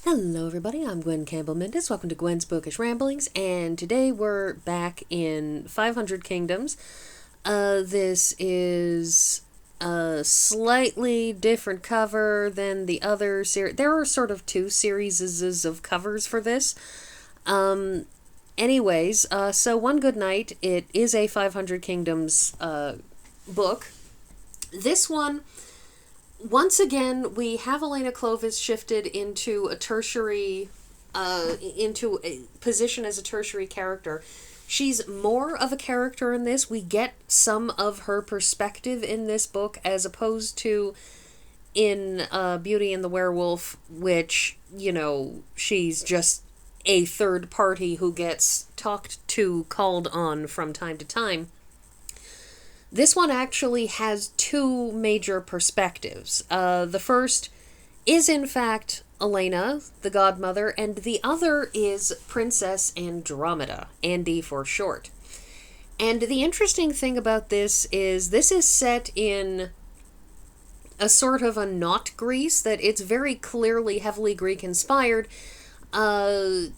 Hello everybody, I'm Gwen Campbell-Mindes. Welcome to Gwen's Bookish Ramblings, and today we're back in 500 Kingdoms. This is a slightly different cover than the other series. There are sort of two series of covers for this. So One Good Night, it is a 500 Kingdoms book. This one, once again, we have Elena Clovis shifted into a tertiary, into a position as a tertiary character. She's more of a character in this. We get some of her perspective in this book as opposed to in Beauty and the Werewolf, which, she's just a third party who gets talked to, called on from time to time. This one actually has two major perspectives. The first is, in fact, Elena, the godmother, and the other is Princess Andromeda, Andy for short. And the interesting thing about this is set in a sort of a not Greece, that it's very clearly heavily Greek-inspired. The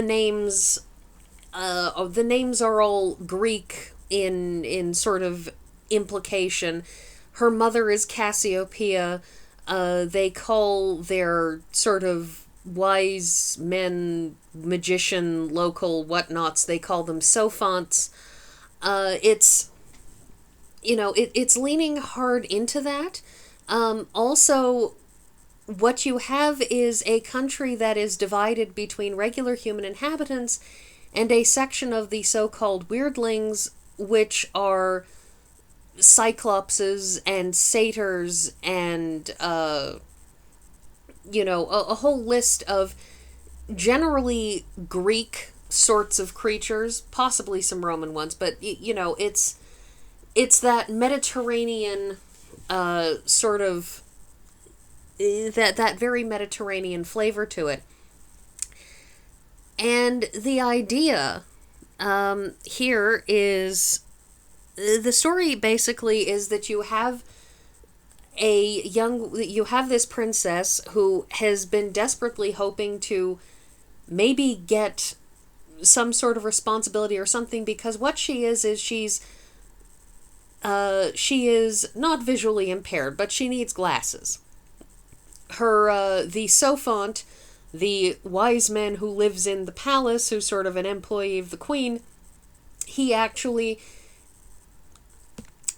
names are all Greek in sort of implication. Her mother is Cassiopeia. They call their sort of wise men, magician, local whatnots, they call them sophonts. It's leaning hard into that. Also, what you have is a country that is divided between regular human inhabitants and a section of the so-called weirdlings, which are cyclopses and satyrs and, a whole list of generally Greek sorts of creatures, possibly some Roman ones, but, it's that Mediterranean, sort of, that very Mediterranean flavor to it. And the idea here is, the story basically is that you have this princess who has been desperately hoping to maybe get some sort of responsibility or something, because what she is she is not visually impaired, but she needs glasses. The Sophont, the wise man who lives in the palace, who's sort of an employee of the queen, he actually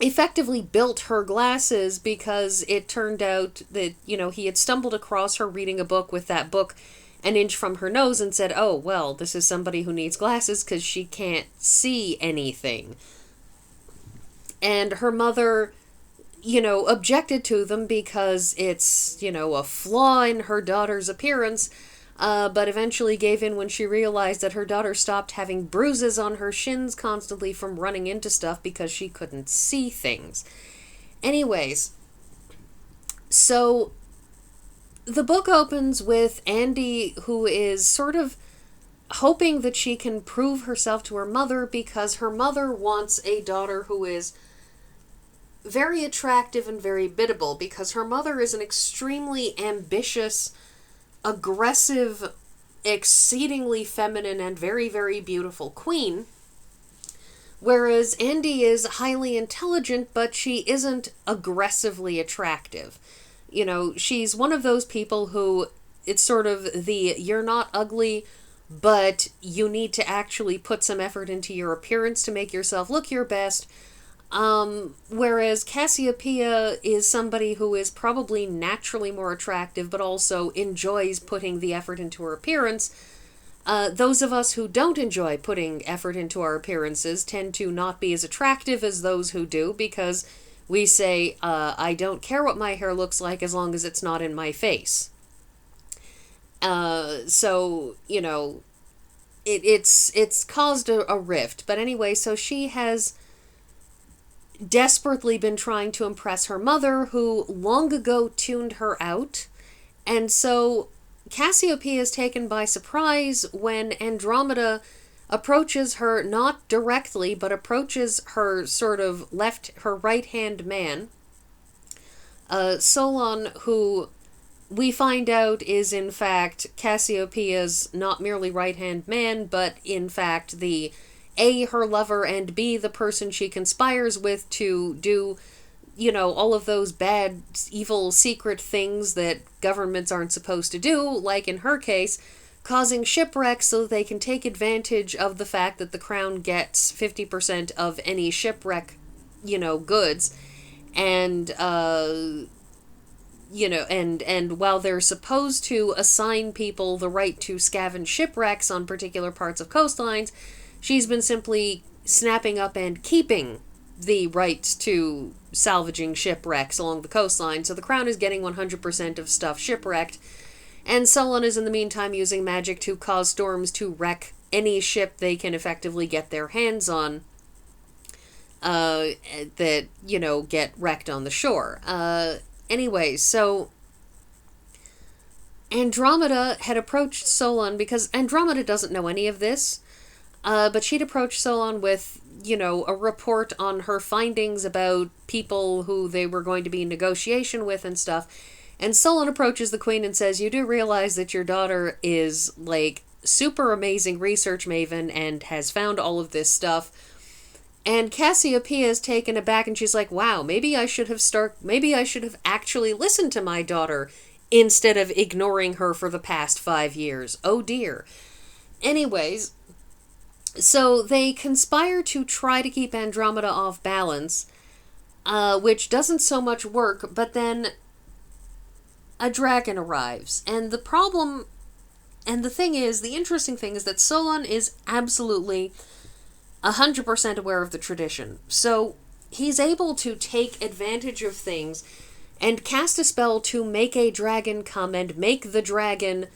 effectively built her glasses because it turned out that, he had stumbled across her reading a book with that book an inch from her nose and said, oh, well, this is somebody who needs glasses because she can't see anything. And her mother, objected to them because it's, a flaw in her daughter's appearance, but eventually gave in when she realized that her daughter stopped having bruises on her shins constantly from running into stuff because she couldn't see things. Anyways, so the book opens with Andy, who is sort of hoping that she can prove herself to her mother because her mother wants a daughter who is very attractive and very biddable, because her mother is an extremely ambitious, aggressive, exceedingly feminine, and very, very beautiful queen, whereas Andy is highly intelligent, but she isn't aggressively attractive. She's one of those people who, it's sort of the, you're not ugly, but you need to actually put some effort into your appearance to make yourself look your best. Whereas Cassiopeia is somebody who is probably naturally more attractive, but also enjoys putting the effort into her appearance. Those of us who don't enjoy putting effort into our appearances tend to not be as attractive as those who do, because we say, I don't care what my hair looks like as long as it's not in my face. It's caused a rift. But anyway, so she has desperately been trying to impress her mother, who long ago tuned her out, and so Cassiopeia is taken by surprise when Andromeda approaches her, not directly, but approaches her sort of her right-hand man, Solon, who we find out is in fact Cassiopeia's not merely right-hand man, but in fact the A, her lover, and B, the person she conspires with to do, all of those bad, evil, secret things that governments aren't supposed to do, like in her case, causing shipwrecks so that they can take advantage of the fact that the crown gets 50% of any shipwreck, goods. And, and while they're supposed to assign people the right to scavenge shipwrecks on particular parts of coastlines, she's been simply snapping up and keeping the rights to salvaging shipwrecks along the coastline, so the crown is getting 100% of stuff shipwrecked, and Solon is in the meantime using magic to cause storms to wreck any ship they can effectively get their hands on that, get wrecked on the shore. Anyways, so Andromeda had approached Solon because Andromeda doesn't know any of this, but she'd approached Solon with, a report on her findings about people who they were going to be in negotiation with and stuff. And Solon approaches the queen and says, "You do realize that your daughter is, super amazing research maven and has found all of this stuff." And Cassiopeia is taken aback and she's like, "Wow, maybe I should have actually listened to my daughter instead of ignoring her for the past 5 years. Oh dear." Anyways, so they conspire to try to keep Andromeda off balance, which doesn't so much work, but then a dragon arrives. And the interesting thing is that Solon is absolutely 100% aware of the tradition. So he's able to take advantage of things and cast a spell to make a dragon come and make the dragon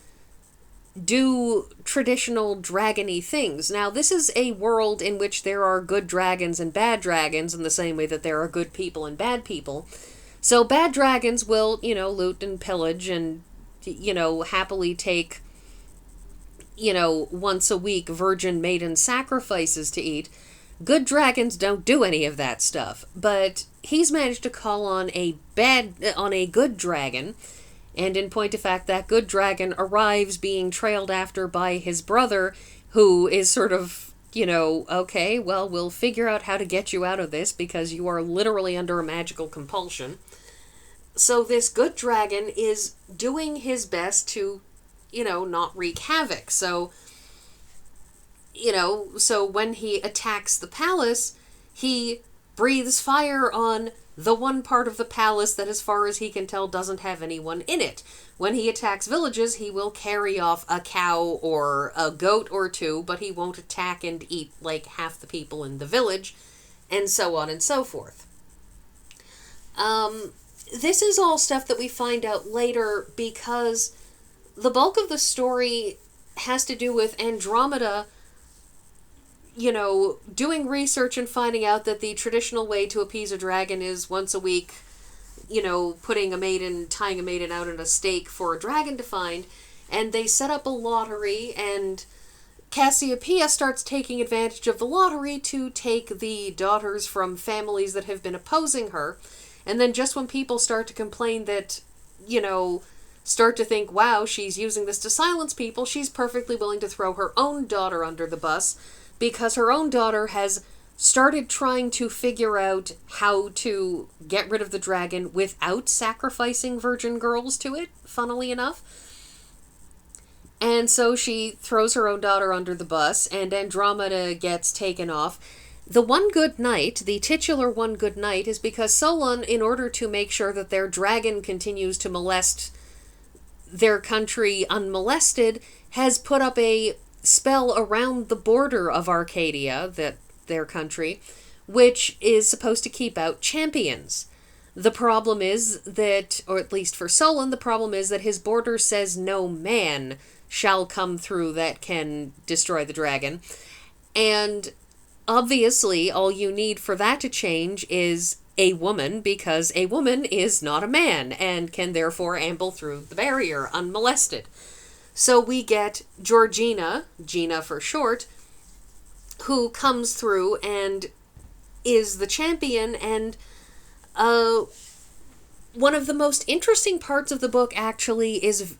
do traditional dragony things. Now, this is a world in which there are good dragons and bad dragons in the same way that there are good people and bad people. So bad dragons will, loot and pillage and, happily take, once a week virgin maiden sacrifices to eat. Good dragons don't do any of that stuff. But he's managed to call on a good dragon. And in point of fact, that good dragon arrives being trailed after by his brother, who is sort of, okay, well, we'll figure out how to get you out of this because you are literally under a magical compulsion. So this good dragon is doing his best to, not wreak havoc. So, so when he attacks the palace, he breathes fire on the one part of the palace that, as far as he can tell, doesn't have anyone in it. When he attacks villages, he will carry off a cow or a goat or two, but he won't attack and eat, half the people in the village, and so on and so forth. This is all stuff that we find out later because the bulk of the story has to do with Andromeda, doing research and finding out that the traditional way to appease a dragon is once a week, tying a maiden out on a stake for a dragon to find. And they set up a lottery, and Cassiopeia starts taking advantage of the lottery to take the daughters from families that have been opposing her. And then just when people start to complain that, start to think, wow, she's using this to silence people, she's perfectly willing to throw her own daughter under the bus, because her own daughter has started trying to figure out how to get rid of the dragon without sacrificing virgin girls to it, funnily enough. And so she throws her own daughter under the bus, and Andromeda gets taken off. The one good night, the titular one good night, is because Solon, in order to make sure that their dragon continues to molest their country unmolested, has put up a spell around the border of Arcadia, their country, which is supposed to keep out champions. The problem is that, or at least for Solon, the problem is that his border says no man shall come through that can destroy the dragon. And obviously, all you need for that to change is a woman, because a woman is not a man and can therefore amble through the barrier unmolested. So we get Georgina, Gina for short, who comes through and is the champion, and one of the most interesting parts of the book actually is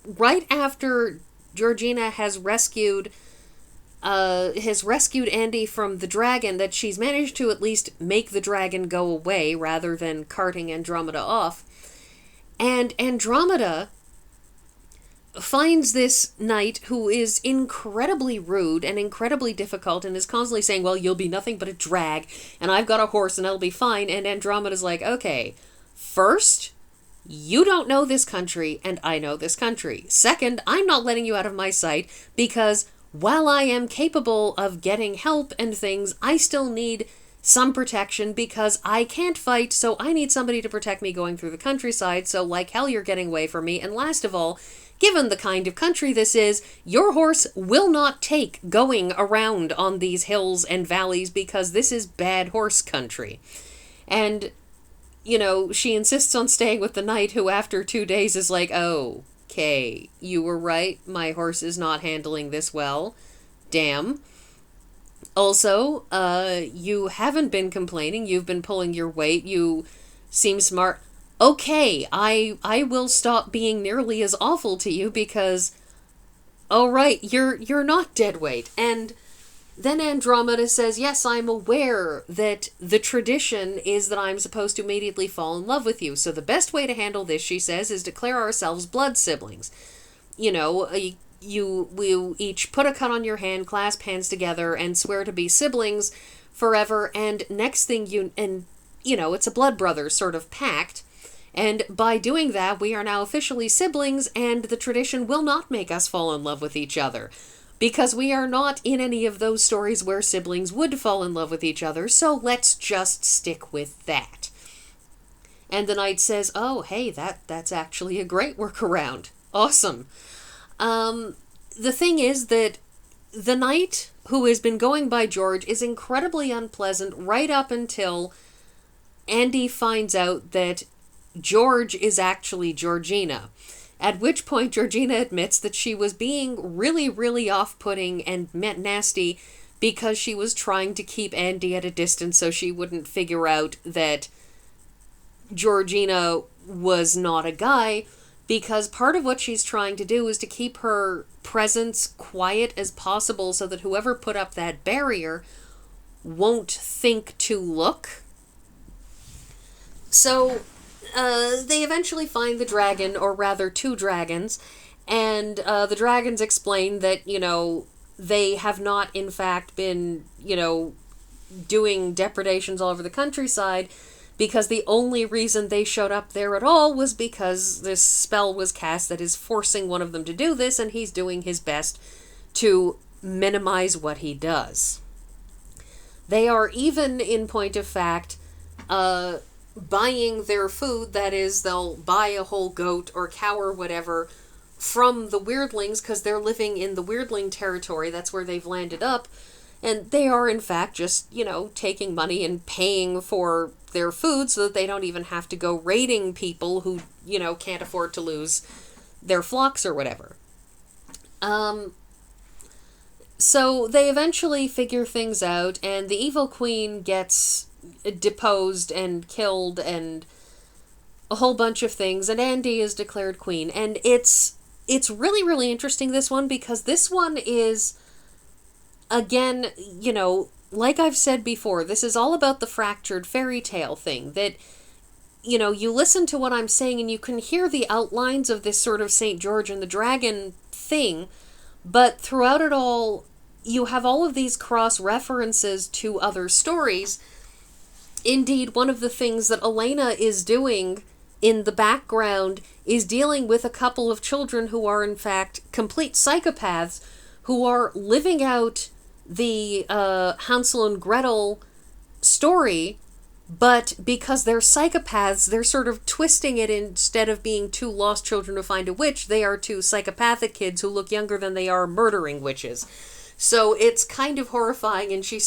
right after Georgina has rescued Andy from the dragon, that she's managed to at least make the dragon go away rather than carting Andromeda off. And Andromeda finds this knight who is incredibly rude and incredibly difficult and is constantly saying, well, you'll be nothing but a drag, and I've got a horse and I'll be fine. And Andromeda's like, okay, first, you don't know this country and I know this country. Second, I'm not letting you out of my sight because while I am capable of getting help and things, I still need some protection because I can't fight, so I need somebody to protect me going through the countryside, so like hell you're getting away from me. And last of all, given the kind of country this is, your horse will not take going around on these hills and valleys because this is bad horse country. And, you know, she insists on staying with the knight who after 2 days is like, oh, okay, you were right, my horse is not handling this well. Damn. Also, you haven't been complaining, you've been pulling your weight, you seem smart. Okay, I will stop being nearly as awful to you because, oh right, you're not dead weight. And then Andromeda says, yes, I'm aware that the tradition is that I'm supposed to immediately fall in love with you. So the best way to handle this, she says, is declare ourselves blood siblings. You know, we each put a cut on your hand, clasp hands together, and swear to be siblings forever. And next thing you know, it's a blood brothers sort of pact. And by doing that, we are now officially siblings, and the tradition will not make us fall in love with each other. Because we are not in any of those stories where siblings would fall in love with each other, so let's just stick with that. And the knight says, oh, hey, that's actually a great workaround. Awesome. The thing is that the knight, who has been going by George, is incredibly unpleasant right up until Andy finds out that George is actually Georgina. At which point Georgina admits that she was being really, really off-putting and nasty because she was trying to keep Andy at a distance so she wouldn't figure out that Georgina was not a guy, because part of what she's trying to do is to keep her presence quiet as possible so that whoever put up that barrier won't think to look. So they eventually find the dragon, or rather 2 dragons, and the dragons explain that, you know, they have not in fact been, you know, doing depredations all over the countryside, because the only reason they showed up there at all was because this spell was cast that is forcing one of them to do this, and he's doing his best to minimize what he does. They are even, in point of fact, buying their food, that is, they'll buy a whole goat or cow or whatever from the weirdlings because they're living in the weirdling territory. That's where they've landed up. And they are, in fact, just, you know, taking money and paying for their food so that they don't even have to go raiding people who, you know, can't afford to lose their flocks or whatever. So they eventually figure things out, and the evil queen gets deposed and killed and a whole bunch of things, and Andy is declared queen. And it's really, really interesting, this one, because this one is, again, you know, like I've said before, this is all about the fractured fairy tale thing, that, you know, you listen to what I'm saying and you can hear the outlines of this sort of St. George and the Dragon thing, but throughout it all, you have all of these cross-references to other stories. Indeed, one of the things that Elena is doing in the background is dealing with a couple of children who are, in fact, complete psychopaths, who are living out the Hansel and Gretel story, but because they're psychopaths, they're sort of twisting it. Instead of being 2 lost children who find a witch, they are 2 psychopathic kids who look younger than they are murdering witches. So it's kind of horrifying, and she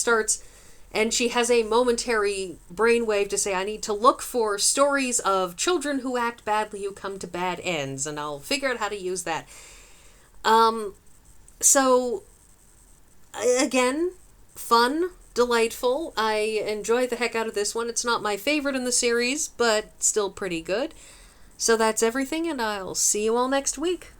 has a momentary brainwave to say, I need to look for stories of children who act badly who come to bad ends, and I'll figure out how to use that. So, again, fun, delightful. I enjoy the heck out of this one. It's not my favorite in the series, but still pretty good. So that's everything, and I'll see you all next week.